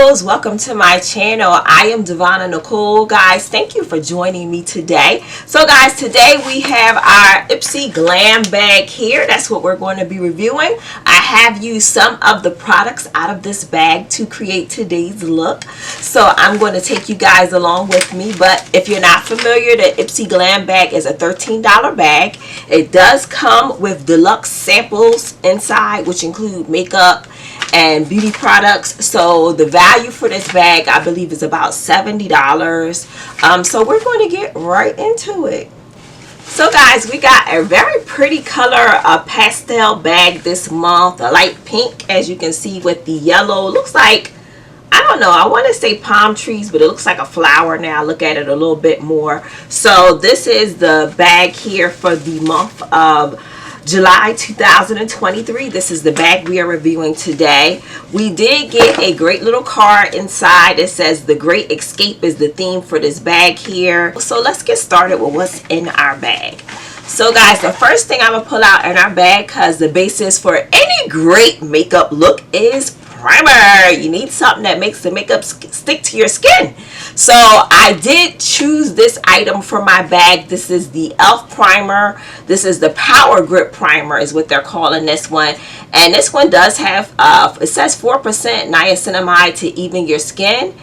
Nicole, welcome to my channel. I am Devonna Nicole. Guys, thank you for joining me today. So guys, today we have our Ipsy Glam bag here. That's what we're going to be reviewing. I have used some of the products out of this bag to create today's look, so I'm going to take you guys along with me. But if you're not familiar, the Ipsy Glam bag is a $13 bag. It does come with deluxe samples inside, which include makeup and beauty products. So the value for this bag, I believe, is about $70. So we're going to get right into it. So guys, we got a very pretty color pastel bag this month, a light pink, as you can see, with the yellow. Looks like, I don't know, I want to say palm trees, but it looks like a flower now. Look at it a little bit more. So this is the bag here for the month of July 2023. This is the bag we are reviewing today. We did get a great little card inside. It says the Great Escape is the theme for this bag here. So let's get started with what's in our bag. So guys, the first thing I'm gonna pull out in our bag, because the basis for any great makeup look is primer. You need something that makes the makeup stick to your skin. So I did choose this item for my bag. This is the e.l.f. primer. This is the Power Grip primer is what they're calling this one. And this one does have, it says 4% niacinamide to even your skin.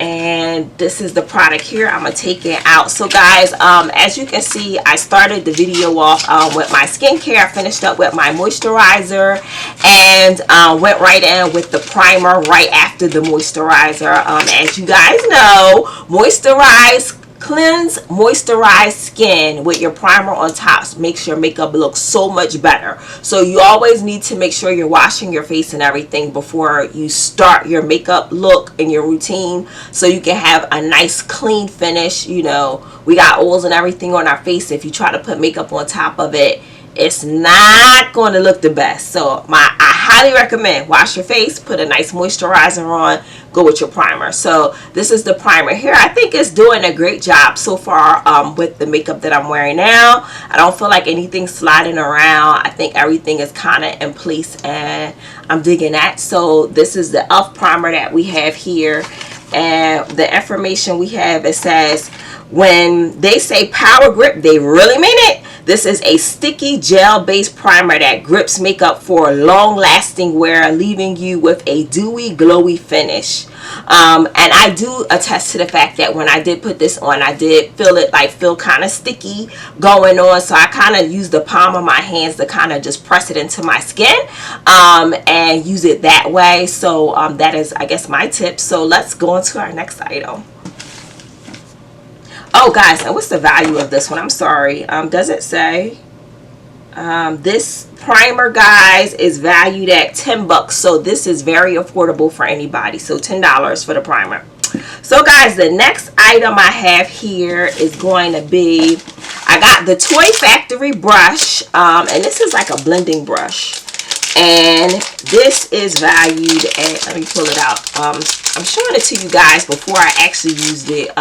And this is the product here. I'm gonna take it out. So guys, as you can see, I started the video off with my skincare. I finished up with my moisturizer and went right in with the primer right after the moisturizer. As you guys know, cleanse moisturized skin with your primer on top makes your makeup look so much better. So you always need to make sure you're washing your face and everything before you start your makeup look and your routine, so you can have a nice clean finish. You know, we got oils and everything on our face. If you try to put makeup on top of it, it's not going to look the best. So I highly recommend wash your face, put a nice moisturizer on, go with your primer. So this is the primer here. I think it's doing a great job so far with the makeup that I'm wearing now. I don't feel like anything's sliding around. I think everything is kind of in place and I'm digging that. So this is the e.l.f. primer that we have here, and the information we have, it says when they say Power Grip, they really mean it. This is a sticky gel-based primer that grips makeup for long-lasting wear, leaving you with a dewy, glowy finish. And I do attest to the fact that when I did put this on, I did feel kind of sticky going on. So I kind of used the palm of my hands to kind of just press it into my skin and use it that way. So that is, I guess, my tip. So let's go on to our next item. Oh guys, and what's the value of this one? I'm sorry. Does it say? This primer, guys, is valued at $10. So this is very affordable for anybody. So $10 for the primer. So guys, the next item I have here is going to be, I got the Toy Factory brush, and this is like a blending brush. And this is valued at, let me pull it out. I'm showing it to you guys before I actually used it.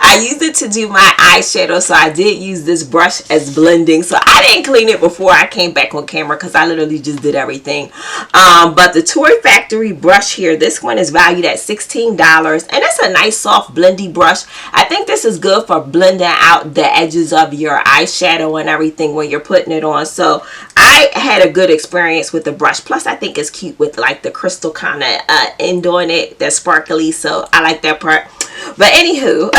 I used it to do my eyeshadow, so I did use this brush as blending. So I didn't clean it before I came back on camera because I literally just did everything. But the Toy Factory brush here, this one is valued at $16. And it's a nice soft blendy brush. I think this is good for blending out the edges of your eyeshadow and everything when you're putting it on. So I had a good experience with the brush. Plus I think it's cute with like the crystal kind of end on it that's sparkly. So I like that part. But anywho,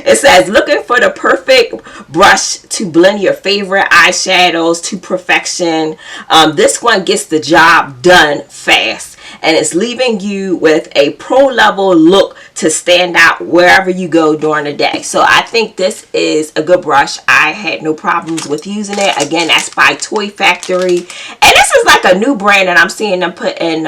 it says looking for the perfect brush to blend your favorite eyeshadows to perfection. This one gets the job done fast, and it's leaving you with a pro level look to stand out wherever you go during the day. So I think this is a good brush. I had no problems with using it. Again, that's by Toy Factory, and this is like a new brand that I'm seeing them put in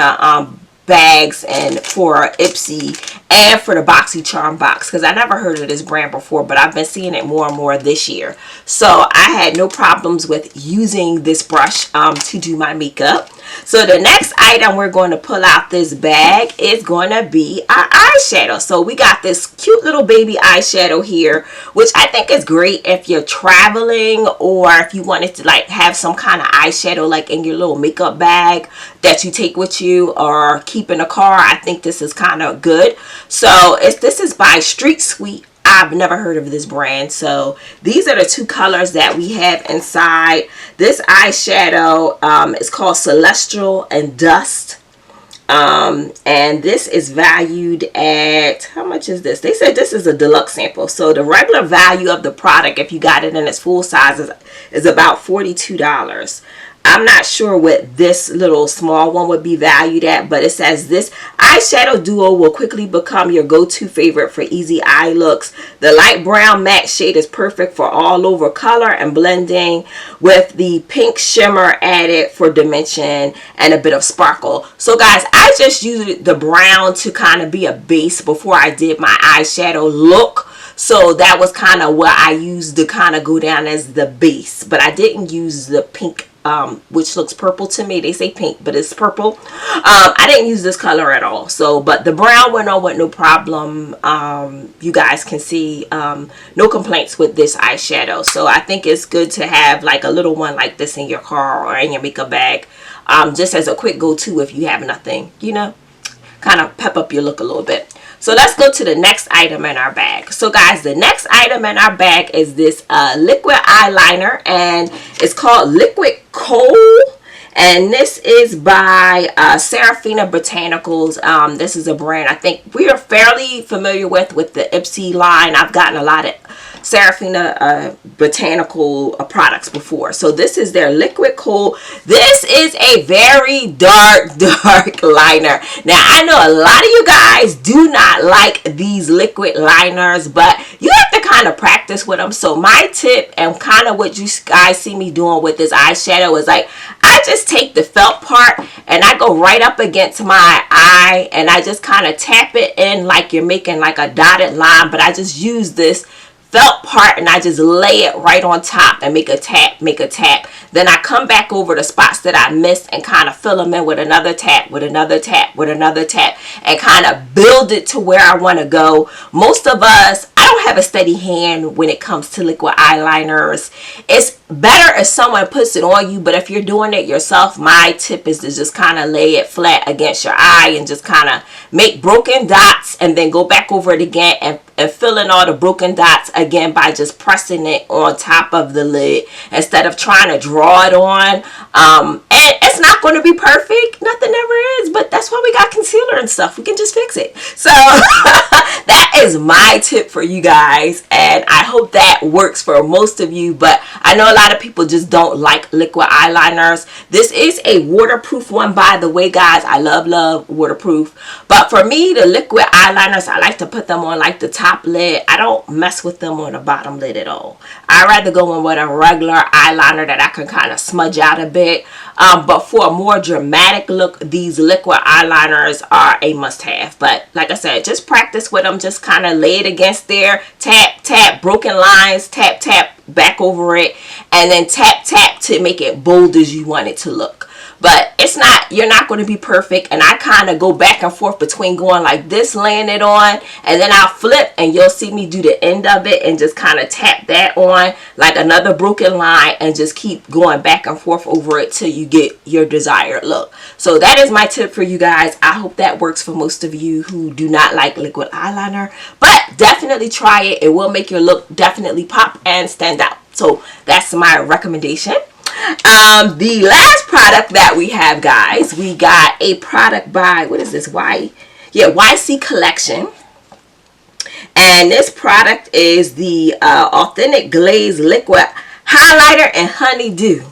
bags and for Ipsy and for the BoxyCharm box, because I never heard of this brand before, but I've been seeing it more and more this year. So I had no problems with using this brush to do my makeup. So the next item we're going to pull out this bag is going to be our eyeshadow. So we got this cute little baby eyeshadow here, which I think is great if you're traveling or if you wanted to like have some kind of eyeshadow like in your little makeup bag that you take with you or keep in the car. I think this is kind of good. So this is by Street Sweet. I've never heard of this brand. So these are the two colors that we have inside. This eyeshadow is called Celestial and Dust. And this is valued at, how much is this? They said this is a deluxe sample. So the regular value of the product, if you got it in its full size, is about $42. I'm not sure what this little small one would be valued at, but it says this eyeshadow duo will quickly become your go-to favorite for easy eye looks. The light brown matte shade is perfect for all over color and blending, with the pink shimmer added for dimension and a bit of sparkle. So guys, I just used the brown to kind of be a base before I did my eyeshadow look. So that was kind of what I used to kind of go down as the base, but I didn't use the pink, which looks purple to me. They say pink, but it's purple. I didn't use this color at all. So, but the brown went on with no problem. You guys can see no complaints with this eyeshadow. So I think it's good to have like a little one like this in your car or in your makeup bag, just as a quick go-to if you have nothing, you know, kind of pep up your look a little bit. So let's go to the next item in our bag. So guys, the next item in our bag is this liquid eyeliner, and it's called Liquid Coal. And this is by Serafina Botanicals. This is a brand I think we are fairly familiar with the Ipsy line. I've gotten a lot of Serafina botanical products before. So this is their Liquid Coal. This is a very dark liner. Now I know a lot of you guys do not like these liquid liners, but you have to kind of practice with them. So my tip, and kind of what you guys see me doing with this eyeshadow, is like I just take the felt part and I go right up against my eye and I just kind of tap it in like you're making like a dotted line, but I just use this felt part and I just lay it right on top and make a tap. Then I come back over the spots that I missed and kind of fill them in with another tap, with another tap, with another tap, and kind of build it to where I want to go. Most of us, I don't have a steady hand when it comes to liquid eyeliners. It's better if someone puts it on you, but if you're doing it yourself, my tip is to just kind of lay it flat against your eye and just kind of make broken dots and then go back over it again and fill in all the broken dots again by just pressing it on top of the lid instead of trying to draw it on. And it's not going to be perfect. Nothing ever is, but that's why we got concealer and stuff. We can just fix it. So that is my tip for you guys, and I hope that works for most of you. But I know a lot of people just don't like liquid eyeliners. This is a waterproof one, by the way, guys. I love waterproof, but for me, the liquid eyeliners, I like to put them on like the top lid. I don't mess with them on the bottom lid at all. I'd rather go in with a regular eyeliner that I can kind of smudge out a bit. But for a more dramatic look, these liquid eyeliners are a must-have. But like I said, just practice with them. Just kind of lay it against there, tap, tap, broken lines, tap, tap, back over it, and then tap, tap to make it bold as you want it to look. But it's not, you're not going to be perfect. And I kind of go back and forth between going like this, laying it on, and then I'll flip and you'll see me do the end of it and just kind of tap that on like another broken line and just keep going back and forth over it till you get your desired look. So that is my tip for you guys. I hope that works for most of you who do not like liquid eyeliner, but definitely try it. It will make your look definitely pop and stand out. So that's my recommendation. The last product that we have, guys, we got a product by, what is this, YC Collection, and this product is the Authentic Glaze Liquid Highlighter and Honeydew.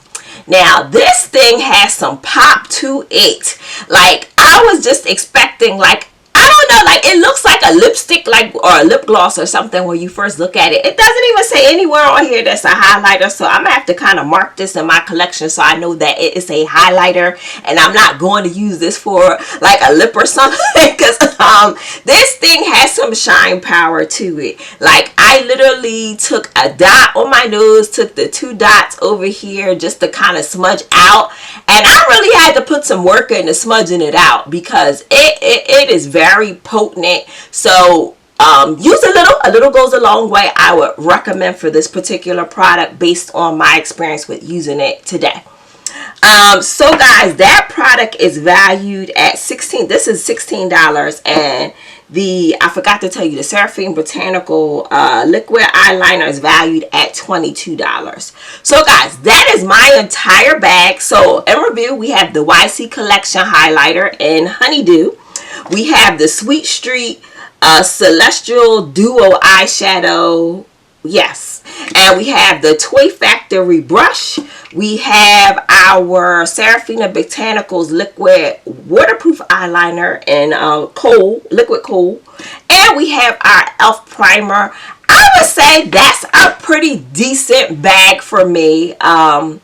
Now this thing has some pop to it. Like I was just expecting, like, I don't know, like it looks like a lipstick, like, or a lip gloss or something when you first look at it. It doesn't even say anywhere on here that's a highlighter, so I'm gonna have to kind of mark this in my collection so I know that it is a highlighter and I'm not going to use this for like a lip or something, because this thing has some shine power to it. Like I literally took a dot on my nose, took the 2 dots over here just to kind of smudge out, and I really had to put some work into smudging it out because it is very potent. So use a little goes a long way. I would recommend for this particular product based on my experience with using it today. So guys, that product is valued at this is $16, and I forgot to tell you, the Seraphine Botanical liquid eyeliner is valued at $22. So guys, that is my entire bag. So in review, we have the YC Collection highlighter in Honeydew. We have the Sweet Street Celestial Duo eyeshadow. Yes. And we have the Toy Factory brush. We have our Seraphina Botanicals liquid waterproof eyeliner in liquid coal. And we have our e.l.f. primer. I would say that's a pretty decent bag for me. Everything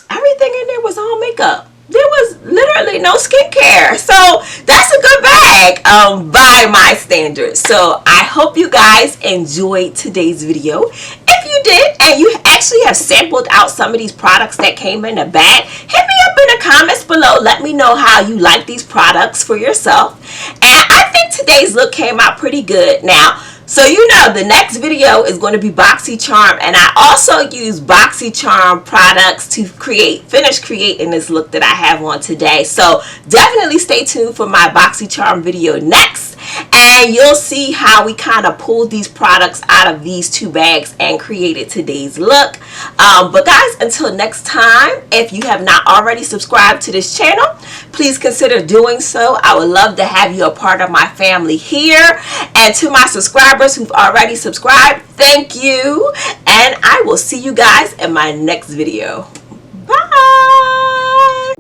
in there was all makeup. There was literally no skincare, so that's a good bag by my standards. So I hope you guys enjoyed today's video. If you did and you actually have sampled out some of these products that came in the bag, hit me up in the comments below. Let me know how you like these products for yourself. And I think today's look came out pretty good. Now, so you know, the next video is going to be BoxyCharm, and I also use BoxyCharm products to finish creating this look that I have on today. So definitely stay tuned for my BoxyCharm video next, and you'll see how we kind of pulled these products out of these 2 bags and created today's look. But guys, until next time, if you have not already subscribed to this channel, please consider doing so. I would love to have you a part of my family here. And to my subscribers who've already subscribed, thank you, and I will see you guys in my next video. Bye.